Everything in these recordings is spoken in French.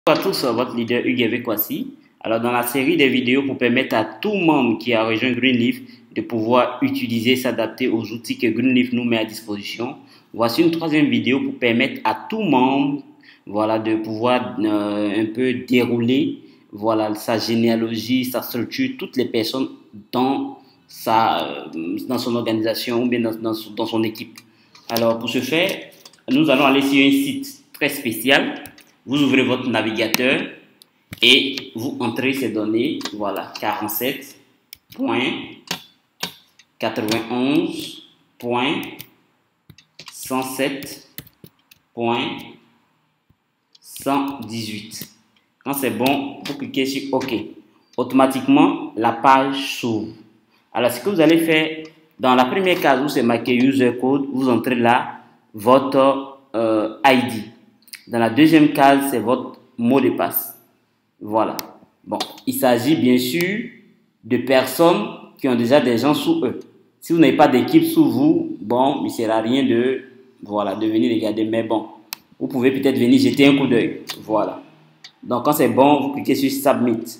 Bonjour à tous, votre leader Hugues Kwasi. Alors, dans la série des vidéos pour permettre à tout membre qui a rejoint Greenleaf de pouvoir utiliser, s'adapter aux outils que Greenleaf nous met à disposition, voici une troisième vidéo pour permettre à tout membre, voilà, de pouvoir un peu dérouler, voilà, sa généalogie, sa structure, toutes les personnes dans dans son organisation ou bien dans son équipe. Alors, pour ce faire, nous allons aller sur un site très spécial. Vous ouvrez votre navigateur et vous entrez ces données. Voilà, 47.91.107.118. Quand c'est bon, vous cliquez sur OK. Automatiquement, la page s'ouvre. Alors, ce que vous allez faire, dans la première case où c'est marqué User Code, vous entrez là votre ID. Dans la deuxième case, c'est votre mot de passe. Voilà. Bon, il s'agit bien sûr de personnes qui ont déjà des gens sous eux. Si vous n'avez pas d'équipe sous vous, bon, il ne sert à rien de venir regarder. Mais bon, vous pouvez peut-être venir jeter un coup d'œil. Voilà. Donc, quand c'est bon, vous cliquez sur Submit.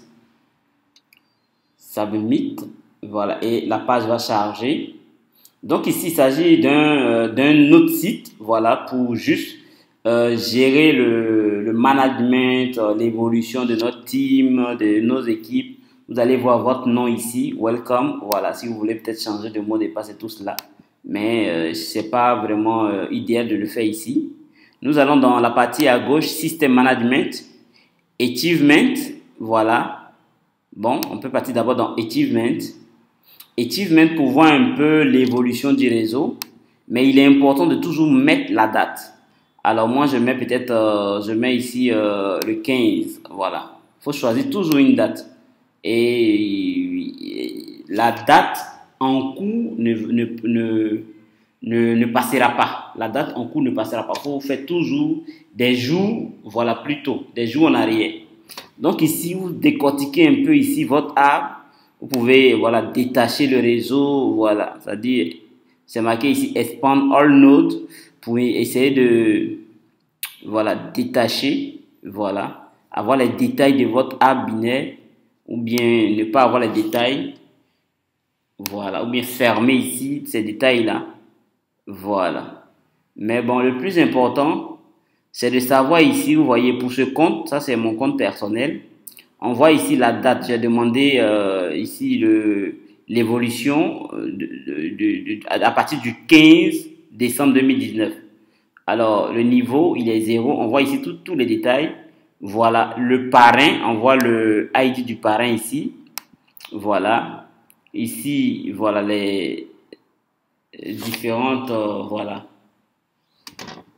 Submit. Voilà. Et la page va charger. Donc, ici, il s'agit d'un autre site. Voilà, pour juste gérer le management, l'évolution de notre team, de nos équipes. Vous allez voir votre nom ici, welcome. Voilà, si vous voulez peut-être changer de mot de passe et tout cela. Mais ce n'est pas vraiment idéal de le faire ici. Nous allons dans la partie à gauche, System Management, Achievement. Voilà. Bon, on peut partir d'abord dans Achievement. Achievement pour voir un peu l'évolution du réseau. Mais il est important de toujours mettre la date. Alors moi, je mets peut-être, je mets ici le 15, voilà. Il faut choisir toujours une date. Et la date en cours ne passera pas. La date en cours ne passera pas. Il faut faire toujours des jours, voilà, plus tôt, des jours en arrière. Donc ici, vous décortiquez un peu ici votre arbre. Vous pouvez, voilà, détacher le réseau, voilà. C'est-à-dire, c'est marqué ici, Expand All Nodes, pour essayer de, voilà, détacher, voilà, avoir les détails de votre arbre binaire, ou bien ne pas avoir les détails, voilà, ou bien fermer ici ces détails-là, voilà. Mais bon, le plus important, c'est de savoir ici, vous voyez, pour ce compte, ça c'est mon compte personnel, on voit ici la date, j'ai demandé ici l'évolution à partir du 15 décembre 2019. Alors, le niveau, il est 0. On voit ici tous les détails. Voilà, le parrain, on voit le ID du parrain ici. Voilà. Ici, voilà les différentes, voilà.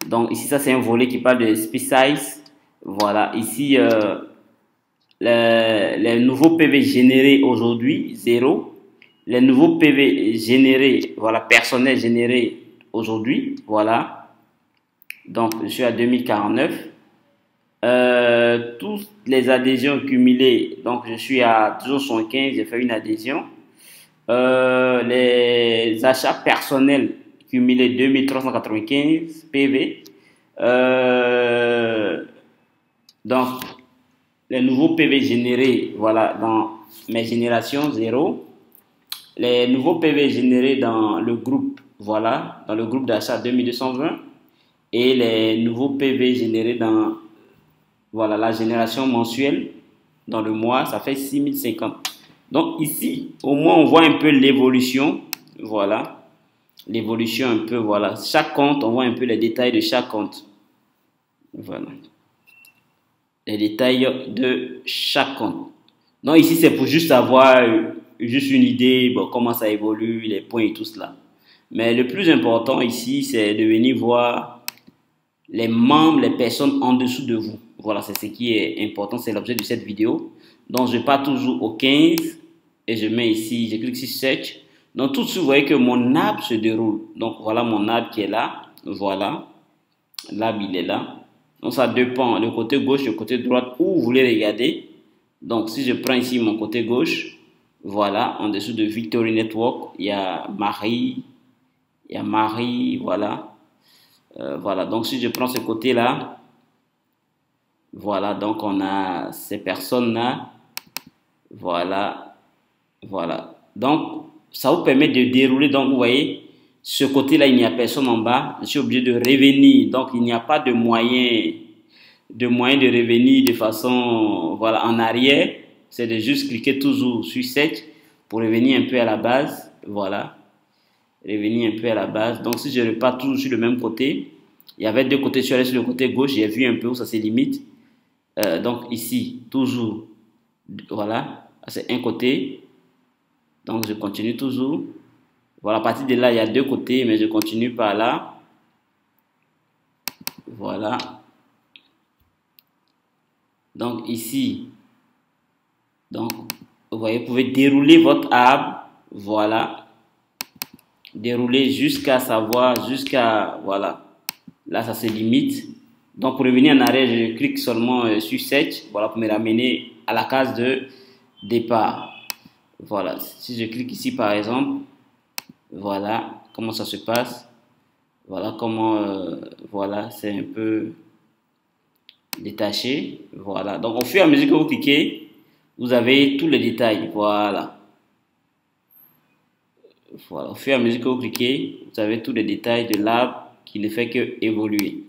Donc, ici, ça, c'est un volet qui parle de Species. Voilà. Ici, les nouveaux PV générés aujourd'hui, 0. Les nouveaux PV générés, voilà, personnels générés aujourd'hui, voilà. Donc, je suis à 2049. Toutes les adhésions cumulées, donc je suis à 215, j'ai fait une adhésion. Les achats personnels cumulés, 2395 PV. Donc, les nouveaux PV générés, voilà, dans mes générations, 0. Les nouveaux PV générés dans le groupe, voilà, dans le groupe d'achat 2220. Et les nouveaux PV générés dans, voilà, la génération mensuelle, dans le mois, ça fait 6050. Donc ici, au moins, on voit un peu l'évolution, voilà, l'évolution un peu, voilà. Chaque compte, on voit un peu les détails de chaque compte. Voilà. Les détails de chaque compte. Donc ici, c'est pour juste avoir juste une idée, bon, comment ça évolue, les points et tout cela. Mais le plus important ici, c'est de venir voir les membres, les personnes en dessous de vous. Voilà, c'est ce qui est important, c'est l'objet de cette vidéo. Donc, je pars toujours au 15 et je mets ici, je clique sur Search. Donc, tout de suite, vous voyez que mon arbre se déroule. Donc, voilà mon arbre qui est là. Voilà, l'arbre, il est là. Donc, ça dépend, le côté gauche, le côté droite, où vous voulez regarder. Donc, si je prends ici mon côté gauche, voilà, en dessous de Victory Network, il y a Marie, voilà. Voilà, donc si je prends ce côté-là, Voilà, donc on a ces personnes-là. Voilà, voilà. Donc, ça vous permet de dérouler. Donc, vous voyez, ce côté-là, il n'y a personne en bas. Je suis obligé de revenir. Donc, il n'y a pas de moyen de revenir de façon, voilà, en arrière. C'est de juste cliquer toujours sur Set pour revenir un peu à la base. Voilà, revenir un peu à la base. Donc, si je repars toujours sur le même côté, il y avait deux côtés. Je suis allé sur le côté gauche, j'ai vu un peu où ça se limite. Donc, ici, toujours, voilà, c'est un côté. Donc, je continue toujours. Voilà, à partir de là, il y a deux côtés, mais je continue par là. Voilà. Donc, ici, donc, vous voyez, vous pouvez dérouler votre arbre. Voilà. Dérouler jusqu'à savoir, jusqu'à, voilà. Là, ça se limite. Donc, pour revenir en arrière, je clique seulement sur Search. Voilà, pour me ramener à la case de départ. Voilà. Si je clique ici, par exemple, voilà comment ça se passe. Voilà comment, voilà, c'est un peu détaché. Voilà. Donc, au fur et à mesure que vous cliquez, vous avez tous les détails. Voilà. Voilà. Au fur et à mesure que vous cliquez, vous avez tous les détails de l'arbre qui ne fait que évoluer.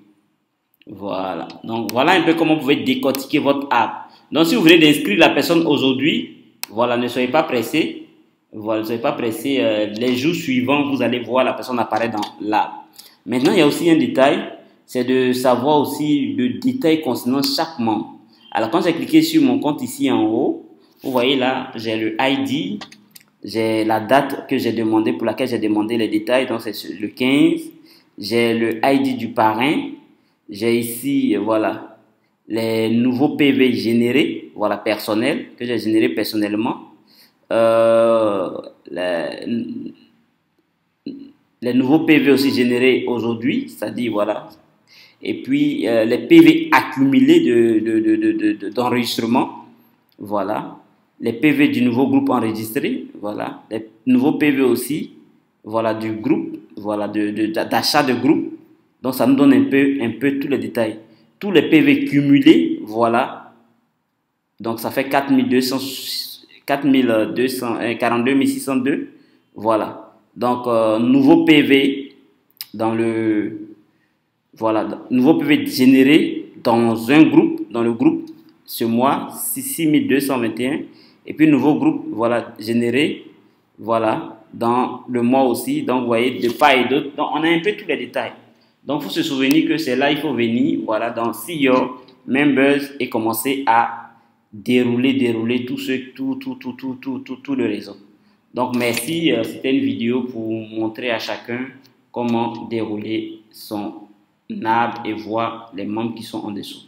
Voilà. Donc, voilà un peu comment vous pouvez décortiquer votre arbre. Donc, si vous voulez d'inscrire la personne aujourd'hui, voilà, ne soyez pas pressé. Voilà, ne soyez pas pressé. Les jours suivants, vous allez voir la personne apparaître dans l'arbre. Maintenant, il y a aussi un détail, c'est de savoir aussi le détail concernant chaque membre. Alors, quand j'ai cliqué sur mon compte ici en haut, vous voyez là, j'ai le ID, j'ai la date que j'ai demandé, pour laquelle j'ai demandé les détails, donc c'est le 15. J'ai le ID du parrain. J'ai ici, voilà, les nouveaux PV générés, voilà, personnels, que j'ai générés personnellement. Euh, les, les nouveaux PV aussi générés aujourd'hui, c'est-à-dire, voilà. Et puis, les PV accumulés d'enregistrement, voilà. Les PV du nouveau groupe enregistré, voilà. Les nouveaux PV aussi, voilà, du groupe, voilà, d'achat de groupe. Donc, ça nous donne un peu tous les détails. Tous les PV cumulés, voilà. Donc, ça fait 4242 602. Voilà. Donc, nouveau PV dans le, voilà, nouveau PV généré dans un groupe, dans le groupe ce mois, 6221. Et puis, nouveau groupe, voilà, généré, voilà, dans le mois aussi. Donc, vous voyez, de part et d'autre. Donc, on a un peu tous les détails. Donc, il faut se souvenir que c'est là, il faut venir, voilà, dans See Your Members et commencer à dérouler tout le réseau. Donc, merci. C'était une vidéo pour montrer à chacun comment dérouler son arbre et voir les membres qui sont en dessous.